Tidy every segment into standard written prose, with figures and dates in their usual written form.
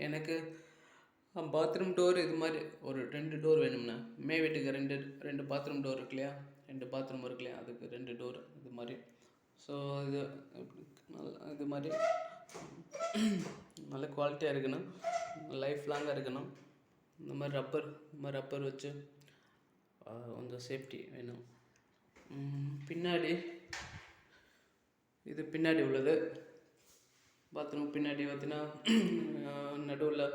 எனக்கு bathroom door இது மாதிரி ஒரு 2 டோர் வேணும்ண்ணா. வீட்டுக்கு 2 பாத்ரூம் டோர் இருக்கு இல்லையா, 2 பாத்ரூம் இருக்கு இல்லையா, அதுக்கு 2 டோர் இது மாதிரி. ஸோ இது இது மாதிரி நல்ல குவாலிட்டியாக இருக்கணும், லைஃப் லாங்காக இருக்கணும். இந்த மாதிரி ரப்பர் வச்சு கொஞ்சம் சேஃப்டி வேணும். பின்னாடி இது பின்னாடி உள்ளது பாத்ரூம். பின்னாடி பார்த்தீங்கன்னா நடுவில்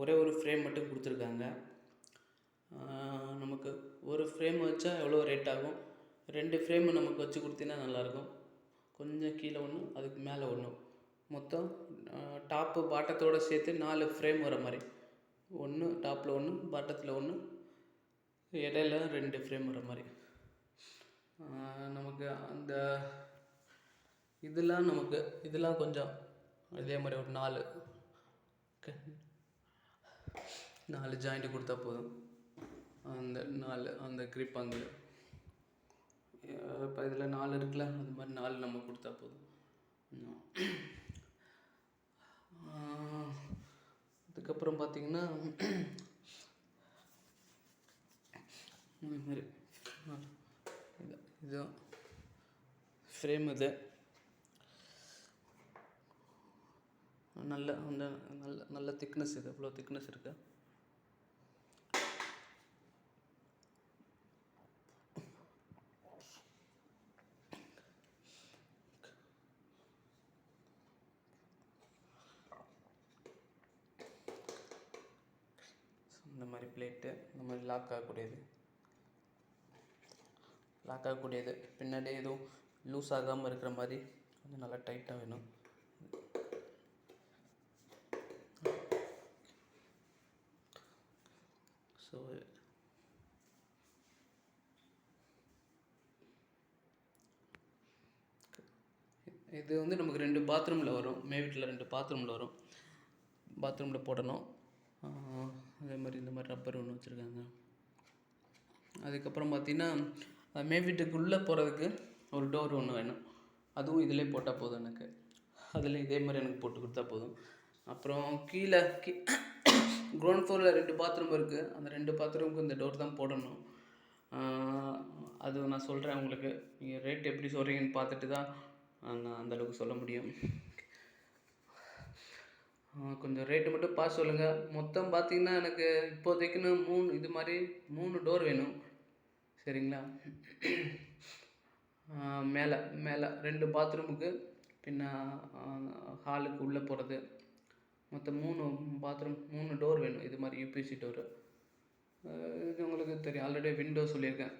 ஒரே ஒரு ஃப்ரேம் மட்டும் கொடுத்துருக்காங்க. நமக்கு ஒரு ஃப்ரேம் வச்சா எவ்வளோ ரேட் ஆகும்? 2 ஃப்ரேம் நமக்கு வச்சு கொடுத்தீங்கன்னா நல்லாயிருக்கும். கொஞ்சம் கீழே ஒன்று, அதுக்கு மேலே ஒன்று, மொத்தம் டாப்பு பாட்டத்தோடு சேர்த்து 4 ஃப்ரேம் வர மாதிரி. 1 டாப்பில் 1, பாட்டத்தில் 1, இடையில 2 ஃப்ரேம் வர மாதிரி. நமக்கு அந்த இதெல்லாம் கொஞ்சம் இதே மாதிரி ஒரு 4 ஜாயிண்ட் கொடுத்தா போதும். அந்த 4 அந்த கிரிப் அங்கே இப்போ இதில் 4 இருக்குல்ல, அது மாதிரி 4 நம்ம கொடுத்தா போதும். அதுக்கப்புறம் பார்த்திங்கன்னா இதுமாரி இது ஃப்ரேம். இது நல்ல திக்னஸ். இது எவ்வளோ திக்னஸ் இருக்குது. இந்த மாதிரி பிளேட்டு, இந்த மாதிரி லாக் ஆகக்கூடியது. பின்னாடி எதுவும் லூஸ் ஆகாமல் இருக்கிற மாதிரி கொஞ்சம் நல்லா டைட்டாக வேணும். ஸோ இது நமக்கு 2 பாத்ரூமில் வரும். வீட்டில் 2 பாத்ரூமில் வரும். பாத்ரூமில் போடணும். அதே மாதிரி இந்த மாதிரி ரப்பர் ஒன்று வச்சுருக்காங்க. அதுக்கப்புறம் பார்த்திங்கன்னா வீட்டுக்குள்ளே போகிறதுக்கு ஒரு டோர் ஒன்று வேணும். அதுவும் இதிலே போட்டால் போதும் எனக்கு. அதில் இதே மாதிரி எனக்கு போட்டு கொடுத்தா போதும். அப்புறம் கீழே கிரவுண்ட் ஃப்ளோரில் 2 பாத்ரூம் இருக்குது. அந்த 2 பாத்ரூமுக்கு இந்த டோர் தான் போடணும். அது நான் சொல்கிறேன் உங்களுக்கு. நீங்கள் ரேட் எப்படி சொல்கிறீங்கன்னு பார்த்துட்டு தான் நான் அந்தளவுக்கு சொல்ல முடியும். கொஞ்சம் ரேட்டு மட்டும் பார்த்து சொல்லுங்கள். மொத்தம் பார்த்திங்கன்னா எனக்கு இப்போதைக்குன்னு 3 டோர் வேணும். சரிங்களா? மேலே 2 பாத்ரூமுக்கு, பின்ன ஹாலுக்கு உள்ளே போகிறது, மொத்தம் 3 பாத்ரூம் 3 டோர் வேணும். இது மாதிரி யூபிசி டோரு. இது உங்களுக்கு தெரியும், ஆல்ரெடி விண்டோ சொல்லியிருக்கேன்.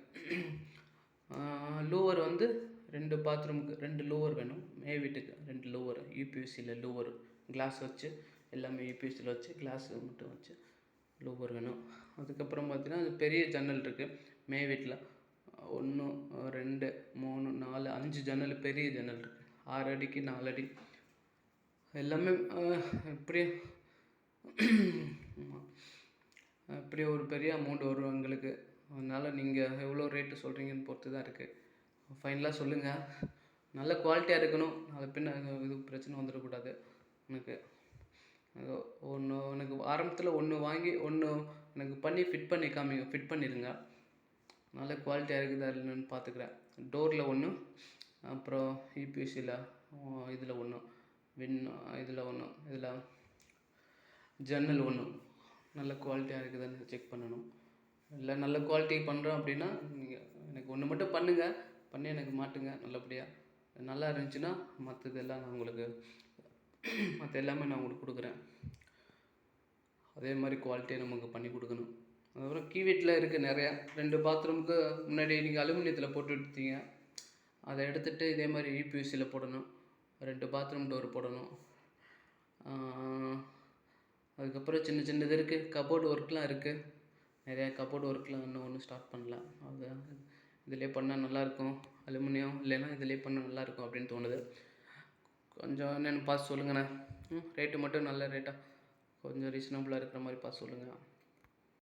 லூவர் 2 பாத்ரூமுக்கு 2 லூவர் வேணும். வீட்டுக்கு 2 லூவர், யூபிஎஸ்சியில் லூவர், கிளாஸ் வச்சு, எல்லாமே யூபிஎஸ்சியில் வச்சு, கிளாஸ் மட்டும் வச்சு லூவர் வேணும். அதுக்கப்புறம் பார்த்திங்கன்னா அது பெரிய ஜன்னல் இருக்குது வீட்டில். 1 2 3 4 5 ஜன்னல், பெரிய ஜன்னல் இருக்குது. 6 அடிக்கு 4 அடி எல்லாமே. இப்படி ஒரு பெரிய அமௌண்ட் வரும் எங்களுக்கு. அதனால் நீங்கள் எவ்வளோ ரேட்டு சொல்கிறீங்கன்னு பொறுத்து தான் இருக்குது. ஃபைனலாக சொல்லுங்கள். நல்ல குவாலிட்டியாக இருக்கணும். அது பின்ன இது பிரச்சனை வந்துடக்கூடாது எனக்கு. எனக்கு ஆரம்பத்தில் 1 வாங்கி 1 எனக்கு பண்ணி ஃபிட் பண்ணிடுங்க. நல்ல குவாலிட்டியாக இருக்குதா இல்லைன்னு பார்த்துக்கிறேன். டோரில் 1, அப்புறம் யூபிஎஸ்சியில் இதில் 1, இதில் 1, இதில் ஜன்னல் 1 நல்ல குவாலிட்டியாக இருக்குதான்னு செக் பண்ணணும். இல்லை நல்ல குவாலிட்டி பண்ணுறோம் அப்படின்னா நீங்கள் எனக்கு 1 மட்டும் பண்ணுங்கள். பண்ணி எனக்கு மாட்டுங்க நல்லபடியாக. நல்லா இருந்துச்சுன்னா மற்ற எல்லாமே நான் உங்களுக்கு கொடுக்குறேன். அதே மாதிரி குவாலிட்டியாக நமக்கு பண்ணி கொடுக்கணும். அதுக்கப்புறம் வீட்டில் இருக்குது நிறையா. 2 பாத்ரூமுக்கு முன்னாடி நீங்கள் அலுமினியத்தில் போட்டு எடுத்தீங்க, அதை எடுத்துகிட்டு இதே மாதிரி யூபிஎஸ்சியில் போடணும். 2 பாத்ரூம் டோர் போடணும். அதுக்கப்புறம் சின்னது இருக்குது. கபோர்டு ஒர்க்லாம் இருக்குது. நிறையா கபோர்டு ஒர்க்லாம் ஒன்றும் ஸ்டார்ட் பண்ணலாம். அது இதிலே பண்ணால் நல்லாயிருக்கும். அலுமினியம் இல்லைன்னா இதிலே பண்ணால் நல்லாயிருக்கும் அப்படின்னு தோணுது. கொஞ்சம் பார்த்து சொல்லுங்கண்ணே. ரேட்டு மட்டும் நல்ல ரேட்டாக கொஞ்சம் ரீசனபுளாக இருக்கிற மாதிரி பார்த்து சொல்லுங்கள்.